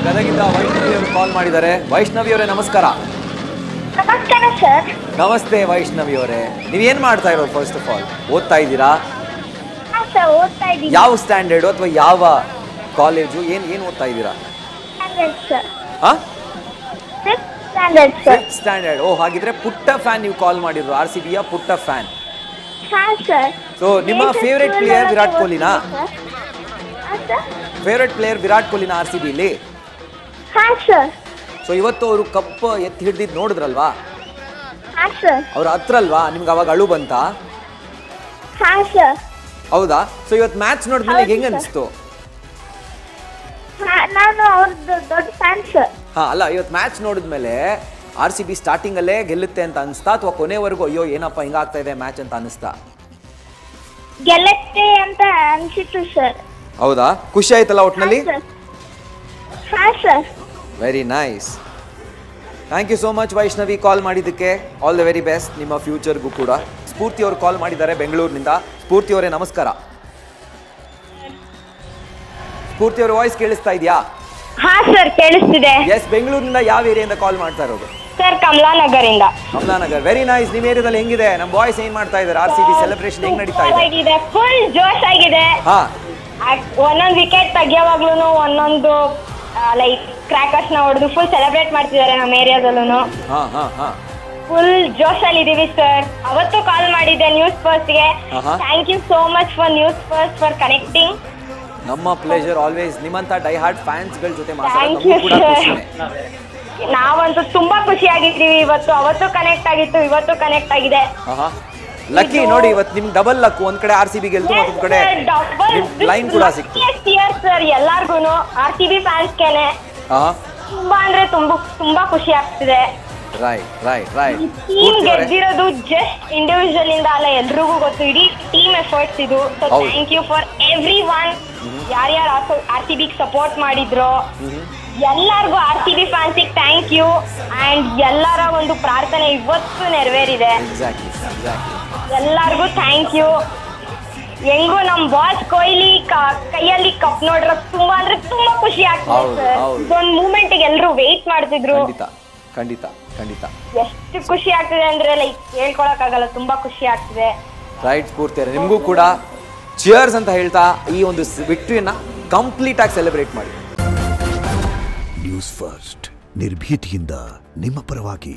ಗದಗಿಂದ ವೈಷ್ಣವಿ ಅವರು ಕಾಲ್ ಮಾಡಿದ್ದಾರೆ. ವೈಷ್ಣವಿ ಅವರೇ ನಮಸ್ಕಾರ. ನಮಸ್ಕಾರ ಸರ್. ನಮಸ್ತೆ ವೈಷ್ಣವಿ ಅವರೇ, ನೀವೇನ್ ಮಾಡ್ತಾ ಇರೋದು? ಫಸ್ಟ್ ಆಫ್ ಆಲ್ ಓದ್ತಾ ಇದ್ದೀರಾ? ಸರ್ ಓದ್ತಾ ಇದ್ದೀನಿ. ಯಾವ ಸ್ಟ್ಯಾಂಡರ್ಡ್ ಅಥವಾ ಯಾವ ಕಾಲೇಜು, ಏನು ಓದ್ತಾ ಇದ್ದೀರಾ? ಸರ್ ಹಾ, fifth standard sir. Fifth standard. Oh, ಹಾಗಿದ್ರೆ ಪುಟ್ಟ ಫ್ಯಾನ್ ನೀವು ಕಾಲ್ ಮಾಡಿದ್ರು, RCBಯ ಪುಟ್ಟ ಫ್ಯಾನ್. ಹಾ ಸರ್. ಸೊ ನಿಮ್ಮ ಫೇವರೇಟ್ ಪ್ಲೇಯರ್ ವಿರಾಟ್ ಕೊಹ್ಲಿನಾ? ಫೇವರೇಟ್ ಪ್ಲೇಯರ್ ವಿರಾಟ್ ಕೊಹ್ಲಿನ RCBಲಿ? ಹಾ ಸರ್. ಸೊ ಇವತ್ತು ಅವರು ಕಪ್ ಎತ್ತಿ ಹಿಡ್ದಿದ್ದು ನೋಡಿದ್ರಲ್ವಾ? ಹಾ ಸರ್. ಅವ್ರ ಹತ್ರ ಅಲ್ವಾ, ನಿಮ್ಗೆ ಅವಾಗ ಅಳು ಬಂತಾ? ಹಾ ಸರ್. ಹೌದಾ? ಸೊ ಇವತ್ತು ಮ್ಯಾಚ್ ನೋಡಿದ್ಮೇಲೆ ಹೆಂಗ ಅನಿಸ್ತು? ನಾನು ಅವ್ರದ್ದು ದೊಡ್ಡ ಫ್ಯಾನ್ ಸರ್. ಹಾ, ಅಲ್ಲ, ಇವತ್ತು ಮ್ಯಾಚ್ ನೋಡಿದ್ಮೇಲೆ RCB ಸ್ಟಾರ್ಟಿಂಗ್ ಅಲ್ಲೇ ಗೆಲ್ಲುತ್ತೆ ಅಂತ ಅನಿಸ್ತಾ ಅಥವಾ ಕೊನೆವರೆಗೂ ಅಯ್ಯೋ ಏನಪ್ಪ ಹಿಂಗಾಗ್ತಾ ಇದೆ ಮ್ಯಾಚ್ ಅಂತ ಅನಿಸ್ತಾ? ಗೆಲ್ಲತ್ತೆ ಅಂತ ಅನ್ಸಿತ್ತು ಸರ್. ಹೌದಾ? ಖುಷಿ ಆಯ್ತಲ್ಲ ಒಟ್ಟಿನಲ್ಲಿ? ಹಾ sir. Very nice. Thank you so much Vaishnavi call ಮಾಡಿದ್ದಕ್ಕೆ. ಆಲ್ ದ ವೆರಿ ಬೆಸ್ಟ್ ನಿಮ್ಮ ಫ್ಯೂಚರ್ಗೂ ಕೂಡ. ಸ್ಫೂರ್ತಿ ಅವರು ಕಾಲ್ ಮಾಡಿದ್ದಾರೆ ಬೆಂಗಳೂರಿನಿಂದ. ಸ್ಫೂರ್ತಿ ಅವರೇ ನಮಸ್ಕಾರ. ಸ್ಫೂರ್ತಿ ಅವರ ವಾಯ್ಸ್ ಕೇಳಿಸ್ತಾ ಇದೆಯಾ? ಹಾ ಸರ್ ಕೇಳಿಸ್ತಿದೆ. ಎಸ್, ಬೆಂಗಳೂರಿನಿಂದ ಯಾವ ಏರಿಯಿಂದ ಕಾಲ್ ಮಾಡ್ತಾ ಇರೋದು? ಸರ್ ಕಮಲಾನಗರಿಂದ. ಕಮಲಾನಗರ್. Very nice. ನಿಮ್ಮ ಏರಿಯಾದಲ್ಲಿ ಹೆಂಗಿದೆ? ನಮ್ಮ ಬಾಯ್ಸ್ ಏನ್ ಮಾಡ್ತಾ ಇದ್ದಾರೆ? RCB ಸೆಲೆಬ್ರೇಷನ್ ಹೆಂಗ್ ನಡೀತಾ ಇದೆ? ಫುಲ್ ಜೋಶ್ ಆಗಿದೆ. ಹಾ, ಒಂದೊಂದು ವಿಕೆಟ್ ತೆಗಿಯೋವಾಗ್ಲೂ ಒಂದೊಂದು ಲೈಕ್ ಕ್ರ್ಯಾಕರ್ಸ್ ನ ಹೊಡೆದು ಫುಲ್ ಸೆಲೆಬ್ರೇಟ್ ಮಾಡ್ತಿದ್ದಾರೆ ನಮ್ಮ ಏರಿಯಾದಲ್ಲೂ. ಹಾ, ಹಾ, ಹಾ. ಫುಲ್ ಜೋಶ್ ಅಲ್ಲಿ ಇದೀವಿ ಸರ್. ಅವತ್ತು ಕಾಲ್ ಮಾಡಿದ್ದೆ ನ್ಯೂಸ್ ಫಸ್ಟ್ಗೆ. Thank you so much for News First for connecting. ನಮ್ಮ ಪ್ಲೇಜರ್ ಆಲ್ವೇಸ್. ನಿಮ್ಮಂತ ಡೈ ಹಾರ್ಟ್ ಫ್ಯಾನ್ಸ್ ಗಳ ಜೊತೆ ಥ್ಯಾಂಕ್ ಯು ಸರ್. ನಾವಂತೂ ತುಂಬಾ ಖುಷಿಯಾಗಿದ್ದೀವಿ ಇವತ್ತು. ಅವತ್ತು ಕನೆಕ್ಟ್ ಆಗಿತ್ತು, ಇವತ್ತು ಕನೆಕ್ಟ್ ಆಗಿದೆ. ಲಕ್ಕಿ ನೋಡಿ, ಇವತ್ತು ನಿಮ್ಗೆ ಡಬಲ್ ಲಕ್. ಒಂದ್ ಕಡೆ RCB ಗೆಲ್ತು, ಮತ್ತೊಂದ್ ಕಡೆ ಲೈನ್ ಕೂಡ ಸಿಕ್ತು. ಸರ್ ಎಲ್ಲಾರ್ಗು RCB ಫ್ಯಾನ್ಸ್ಗೆನೆ ತುಂಬಾ ಅಂದ್ರೆ ತುಂಬಾ ಖುಷಿ ಆಗ್ತಿದೆ. Right, right, right. ಟೀಮ್ ಗೆದ್ದಿರೋದು ಜಸ್ಟ್ ಇಂಡಿವಿಜುವಲ್ ಇಂದ ಅಲ್ಲ, ಎಲ್ರಿಗೂ ಗೊತ್ತು. ಇಡೀ ಟೀಮ್ ಎಫರ್ಟ್ಸ್ ಇದು. So thank you for everyone. ಯಾರ್ಯಾರು RCB ಸಪೋರ್ಟ್ ಮಾಡಿದ್ರು ಎಲ್ಲಾರ್ಗು, RCB ಫ್ಯಾನ್ಸಿಗೆ ಥ್ಯಾಂಕ್ ಯು. ಅಂಡ್ ಎಲ್ಲರ ಒಂದು ಪ್ರಾರ್ಥನೆ ಇವತ್ತು ನೆರವೇರಿದೆ. ಎಲ್ಲಾರ್ಗು ಥ್ಯಾಂಕ್ ಯು. ಹೆಂಗು ನಮ್ ಬಾಸ್ ಕೊಹ್ಲಿ ಕೈಯಲ್ಲಿ ಕಪ್ ನೋಡ್ರ ತುಂಬಾ ಅಂದ್ರೆ ತುಂಬಾ ಖುಷಿ ಆಗ್ತದೆ ಸರ್. ಇದೊಂದು ಮೂಮೆಂಟ್ ಎಲ್ರು ವೇಟ್ ಮಾಡ್ತಿದ್ರು. ಖಂಡಿತ, ಖಂಡಿತ. ಎಷ್ಟು ಖುಷಿ ಆಗ್ತಿದೆ ಅಂದ್ರೆ ಲೈಕ್ ಹೇಳ್ಕೊಳಕ್ ಆಗಲ್ಲ, ತುಂಬಾ ಖುಷಿ ಆಗ್ತಿದೆ. ರೈಟ್ ಸ್ಫೂರ್ತಿ, ನಿಮ್ಗೂ ಕೂಡ ಚಿಯರ್ಸ್ ಅಂತ ಹೇಳ್ತಾ ಈ ಒಂದು ವಿಕ್ಟರಿಯನ್ನ ಕಂಪ್ಲೀಟ್ ಆಗಿ ಸೆಲೆಬ್ರೇಟ್ ಮಾಡಿ. ನ್ಯೂಸ್ ಫಸ್ಟ್ ನಿರ್ಭೀತಿಯಿಂದ ನಿಮ್ಮ ಪರವಾಗಿ.